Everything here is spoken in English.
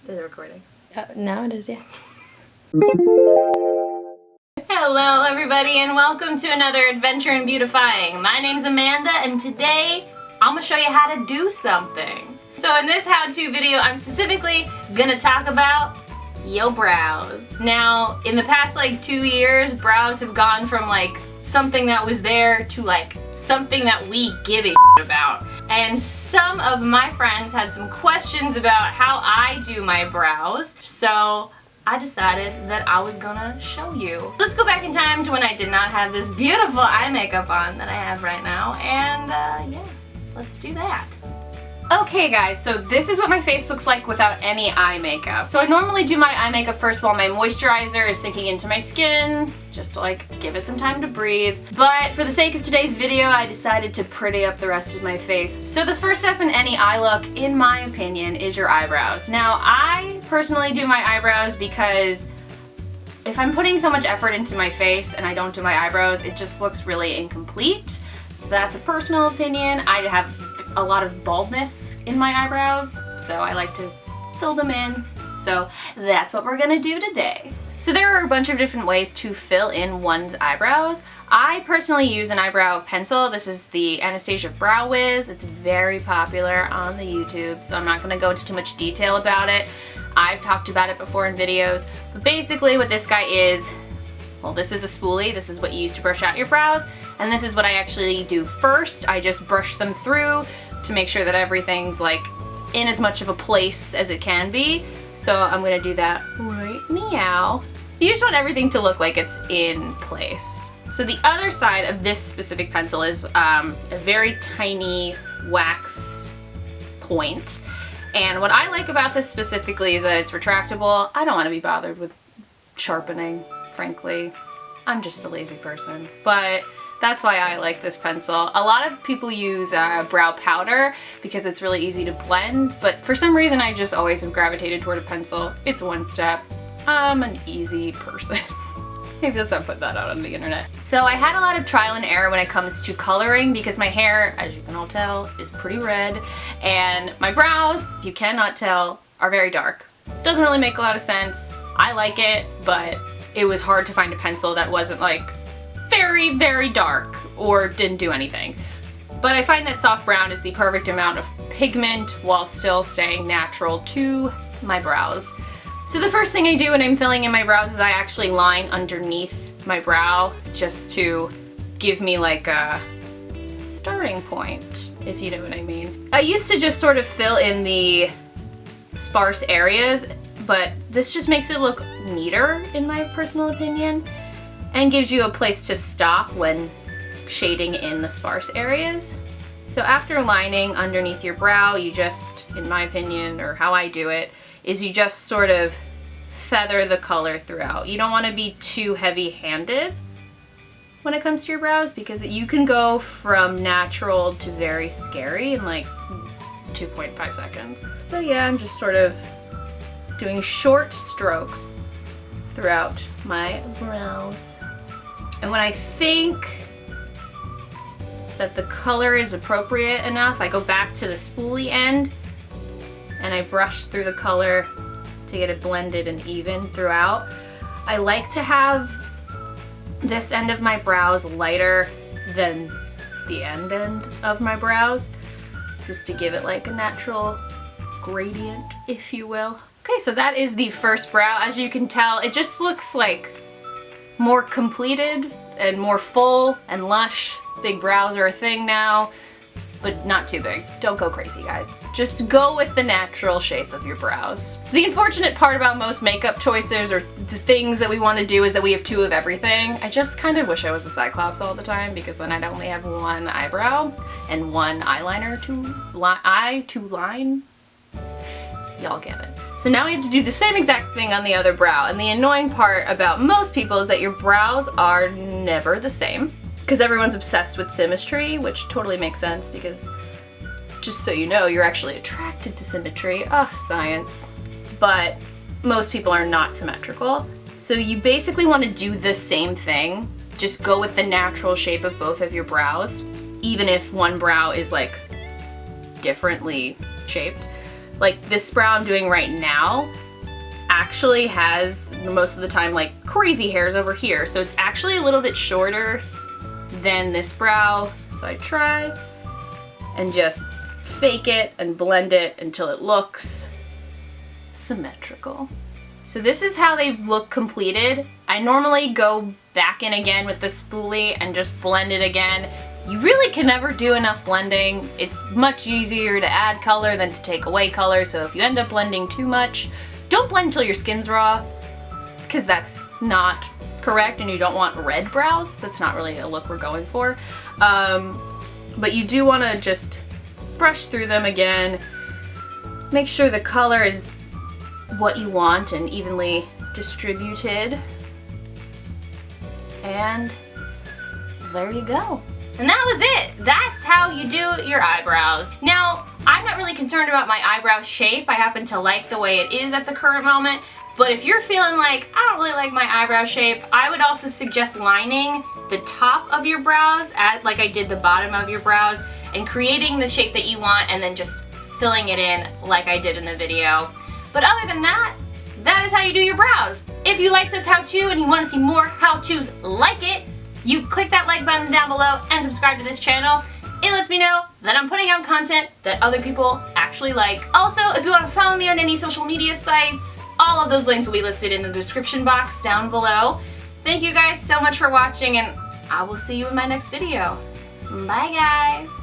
Is it recording? Now it is, yeah. Hello everybody and welcome to another adventure in beautifying. My name's Amanda and today I'm gonna show you how to do something. So in this how-to video I'm specifically gonna talk about your brows. Now in the past like 2 years, brows have gone from like something that was there to like something that we give a about. And some of my friends had some questions about how I do my brows, so I decided that I was gonna show you. Let's go back in time to when I did not have this beautiful eye makeup on that I have right now, and yeah, let's do that. Okay guys, so this is what my face looks like without any eye makeup. So I normally do my eye makeup first while my moisturizer is sinking into my skin, just to like give it some time to breathe. But for the sake of today's video, I decided to pretty up the rest of my face. So the first step in any eye look, in my opinion, is your eyebrows. Now I personally do my eyebrows because if I'm putting so much effort into my face and I don't do my eyebrows, it just looks really incomplete. That's a personal opinion. I have a lot of baldness in my eyebrows, so I like to fill them in. So that's what we're gonna do today. So there are a bunch of different ways to fill in one's eyebrows. I personally use an eyebrow pencil. This is the Anastasia Brow Wiz. It's very popular on the YouTube, so I'm not gonna go into too much detail about it. I've talked about it before in videos, but basically what this guy is, well, this is a spoolie. This is what you use to brush out your brows, and this is what I actually do first. I just brush them through to make sure that everything's like in as much of a place as it can be. So I'm gonna do that right now. You just want everything to look like it's in place. So the other side of this specific pencil is a very tiny wax point. And what I like about this specifically is that it's retractable. I don't want to be bothered with sharpening, frankly. I'm just a lazy person, but that's why I like this pencil. A lot of people use brow powder because it's really easy to blend, but for some reason I just always have gravitated toward a pencil. It's one step. I'm an easy person. Maybe let's not put that out on the internet. So I had a lot of trial and error when it comes to coloring because my hair, as you can all tell, is pretty red, and my brows, if you cannot tell, are very dark. Doesn't really make a lot of sense. I like it, but it was hard to find a pencil that wasn't like very, very dark or didn't do anything. But I find that soft brown is the perfect amount of pigment while still staying natural to my brows. So the first thing I do when I'm filling in my brows is I actually line underneath my brow just to give me like a starting point, if you know what I mean. I used to just sort of fill in the sparse areas, but this just makes it look neater in my personal opinion, and gives you a place to stop when shading in the sparse areas. So after lining underneath your brow, you just, in my opinion, or how I do it, is you just sort of feather the color throughout. You don't want to be too heavy-handed when it comes to your brows because you can go from natural to very scary in like 2.5 seconds. So yeah, I'm just sort of doing short strokes throughout my brows. And when I think that the color is appropriate enough, I go back to the spoolie end and I brush through the color to get it blended and even throughout. I like to have this end of my brows lighter than the end of my brows, just to give it like a natural gradient, if you will. Okay, so that is the first brow. As you can tell, it just looks like more completed and more full and lush. Big brows are a thing now, but not too big. Don't go crazy, guys. Just go with the natural shape of your brows. So the unfortunate part about most makeup choices or things that we want to do is that we have two of everything. I just kind of wish I was a Cyclops all the time because then I'd only have one eyebrow and one eyeliner to line. Y'all get it. So now we have to do the same exact thing on the other brow, and the annoying part about most people is that your brows are never the same because everyone's obsessed with symmetry, which totally makes sense because, just so you know, you're actually attracted to symmetry. Science. But most people are not symmetrical. So you basically want to do the same thing, just go with the natural shape of both of your brows, even if one brow is like differently shaped. like this brow I'm doing right now actually has, most of the time, like crazy hairs over here. So it's actually a little bit shorter than this brow. So I try and just fake it and blend it until it looks symmetrical. So this is how they look completed. I normally go back in again with the spoolie and just blend it again. You really can never do enough blending. It's much easier to add color than to take away color, so if you end up blending too much, don't blend until your skin's raw, because that's not correct and you don't want red brows. That's not really a look we're going for. But you do want to just brush through them again. Make sure the color is what you want and evenly distributed. And there you go. And that was it. That's how you do your eyebrows. Now, I'm not really concerned about my eyebrow shape. I happen to like the way it is at the current moment. But if you're feeling like, I don't really like my eyebrow shape, I would also suggest lining the top of your brows, like I did the bottom of your brows, and creating the shape that you want and then just filling it in like I did in the video. But other than that, that is how you do your brows. If you like this how-to and you want to see more how-tos like it, you click that like button down below and subscribe to this channel. It lets me know that I'm putting out content that other people actually like. Also, if you want to follow me on any social media sites, all of those links will be listed in the description box down below. Thank you guys so much for watching, and I will see you in my next video. Bye guys!